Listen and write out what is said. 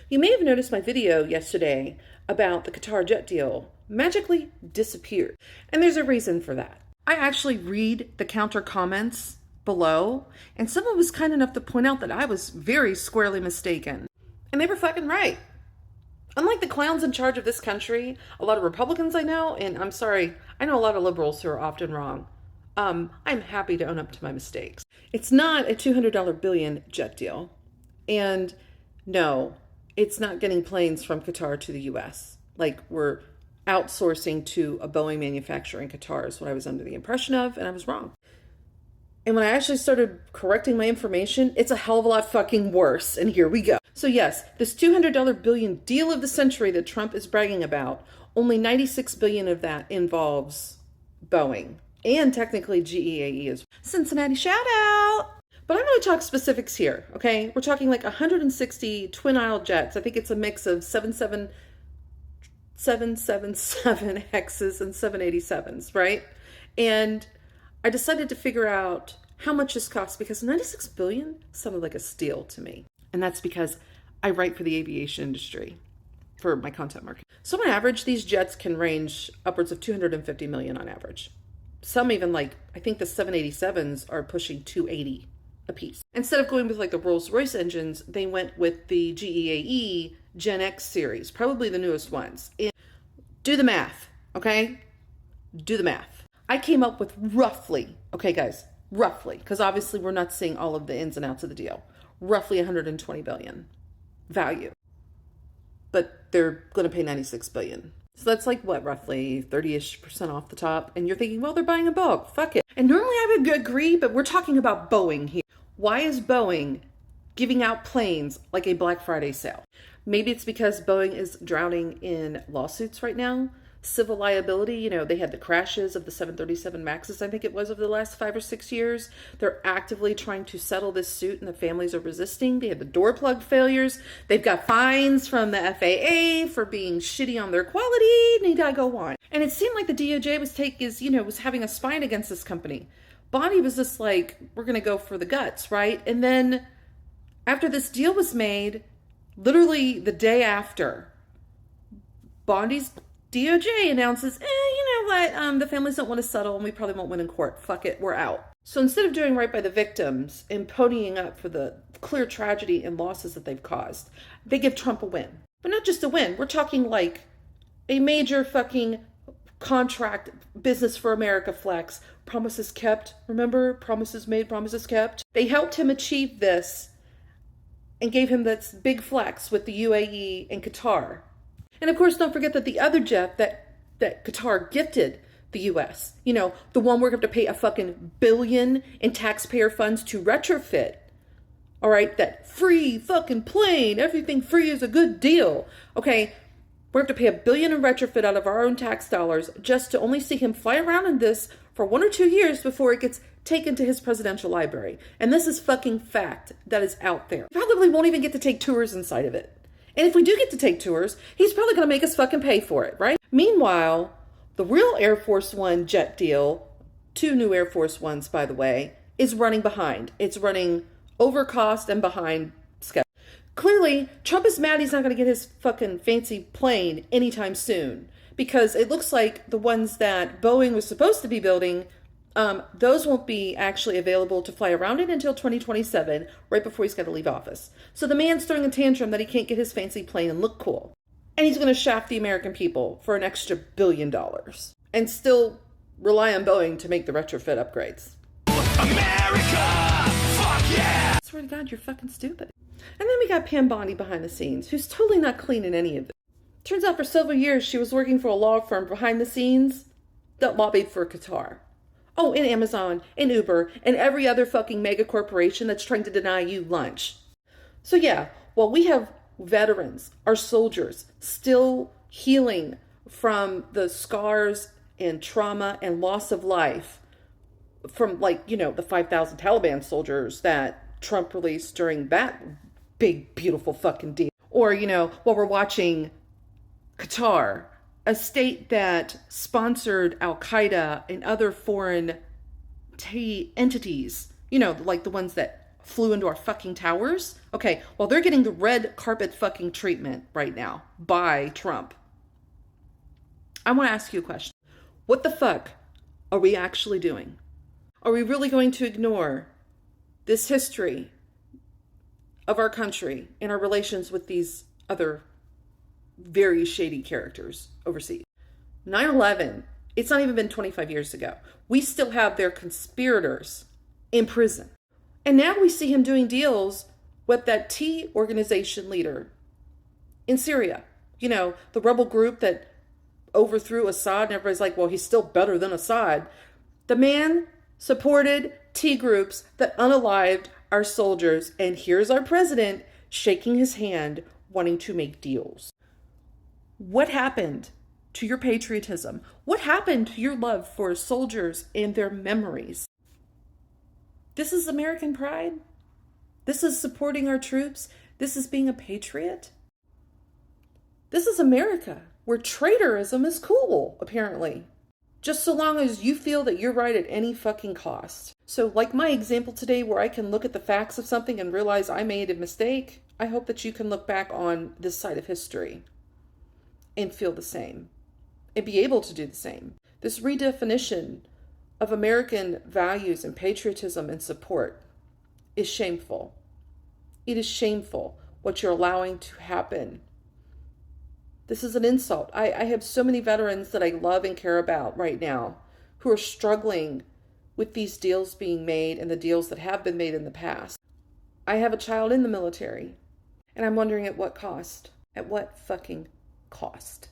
You may have noticed my video yesterday about the Qatar jet deal magically disappeared. And there's a reason for that. I actually read the counter comments below, and someone was kind enough to point out that I was very squarely mistaken. And they were fucking right. Unlike the clowns in charge of this country, a lot of Republicans I know, and I'm sorry, I know a lot of liberals who are often wrong. I'm happy to own up to my mistakes. It's not a $200 billion jet deal. And no, it's not getting planes from Qatar to the US. Like, we're outsourcing to a Boeing manufacturer in Qatar is what I was under the impression of, and I was wrong. And when I actually started correcting my information, it's a hell of a lot fucking worse. And here we go. So yes, this $200 billion deal of the century that Trump is bragging about, only $96 billion of that involves Boeing. And technically GEAE is Cincinnati shout out. But I'm going to talk specifics here, okay? We're talking like 160 twin-aisle jets. I think it's a mix of 777 X's and 787s, right? And I decided to figure out how much this costs because $96 billion sounded like a steal to me. And that's because I write for the aviation industry for my content marketing. So on average, these jets can range upwards of $250 million on average. Some even I think the 787s are pushing 280 a piece. Instead of going with like the Rolls-Royce engines, they went with the GEAE Gen X series, probably the newest ones. And do the math, okay? Do the math. I came up with roughly, okay guys, roughly, because obviously we're not seeing all of the ins and outs of the deal, roughly 120 billion value. But they're going to pay 96 billion. So that's like what, roughly 30-ish% off the top. And you're thinking, well, they're buying a bulk, fuck it. And normally I would agree, but we're talking about Boeing here. Why is Boeing giving out planes like a Black Friday sale? Maybe it's because Boeing is drowning in lawsuits right now. Civil liability, they had the crashes of the 737 Maxes, I think it was, over the last 5 or 6 years. They're actively trying to settle this suit and the families are resisting. They had the door plug failures. They've got fines from the FAA for being shitty on their quality. Need I go on? And it seemed like the DOJ was having a spine against this company. Bonnie was just like, we're going to go for the guts, right? And then after this deal was made, literally the day after, Bondi's DOJ announces, you know what, the families don't want to settle and we probably won't win in court. Fuck it, we're out. So instead of doing right by the victims and ponying up for the clear tragedy and losses that they've caused, they give Trump a win. But not just a win, we're talking like a major fucking contract, business for America flex. Promises kept, remember? Promises made, promises kept. They helped him achieve this and gave him this big flex with the UAE and Qatar. And of course, don't forget that the other jet that Qatar gifted the US, the one we're going to have to pay a fucking billion in taxpayer funds to retrofit. All right, that free fucking plane, everything free is a good deal. Okay, we're going to have to pay $1 billion in retrofit out of our own tax dollars just to only see him fly around in this for 1 or 2 years before it gets taken to his presidential library. And this is fucking fact that is out there. Probably won't even get to take tours inside of it. And if we do get to take tours, he's probably going to make us fucking pay for it, right? Meanwhile, the real Air Force One jet deal, 2 new Air Force Ones, by the way, is running behind. It's running over cost and behind schedule. Clearly, Trump is mad he's not going to get his fucking fancy plane anytime soon because it looks like the ones that Boeing was supposed to be building, those won't be actually available to fly around in until 2027, right before he's got to leave office. So the man's throwing a tantrum that he can't get his fancy plane and look cool. And he's going to shaft the American people for an extra $1 billion and still rely on Boeing to make the retrofit upgrades. America! Fuck yeah! I swear to God, you're fucking stupid. And then we got Pam Bondi behind the scenes, who's totally not clean in any of this. Turns out for several years she was working for a law firm behind the scenes that lobbied for Qatar. Oh, and Amazon, and Uber, and every other fucking mega corporation that's trying to deny you lunch. So yeah, while we have veterans, our soldiers, still healing from the scars and trauma and loss of life from the 5,000 Taliban soldiers that Trump released during that big, beautiful fucking deal. Or, while we're watching Qatar, a state that sponsored Al-Qaeda and other foreign entities, like the ones that flew into our fucking towers. Okay, well, they're getting the red carpet fucking treatment right now by Trump. I want to ask you a question. What the fuck are we actually doing? Are we really going to ignore this history of our country and our relations with these other very shady characters overseas? 9/11, it's not even been 25 years ago. We still have their conspirators in prison. And now we see him doing deals with that T organization leader in Syria. You know, the rebel group that overthrew Assad, and everybody's like, well, he's still better than Assad. The man supported T groups that unalived our soldiers, and here's our president shaking his hand, wanting to make deals. What happened to your patriotism? What happened to your love for soldiers and their memories? This is American pride? This is supporting our troops? This is being a patriot? This is America, where traitorism is cool, apparently. Just so long as you feel that you're right at any fucking cost. So like my example today, where I can look at the facts of something and realize I made a mistake, I hope that you can look back on this side of history and feel the same and be able to do the same. This redefinition of American values and patriotism and support is shameful. It is shameful what you're allowing to happen. This is an insult. I have so many veterans that I love and care about right now who are struggling with these deals being made and the deals that have been made in the past. I have a child in the military, and I'm wondering at what cost? At what fucking cost?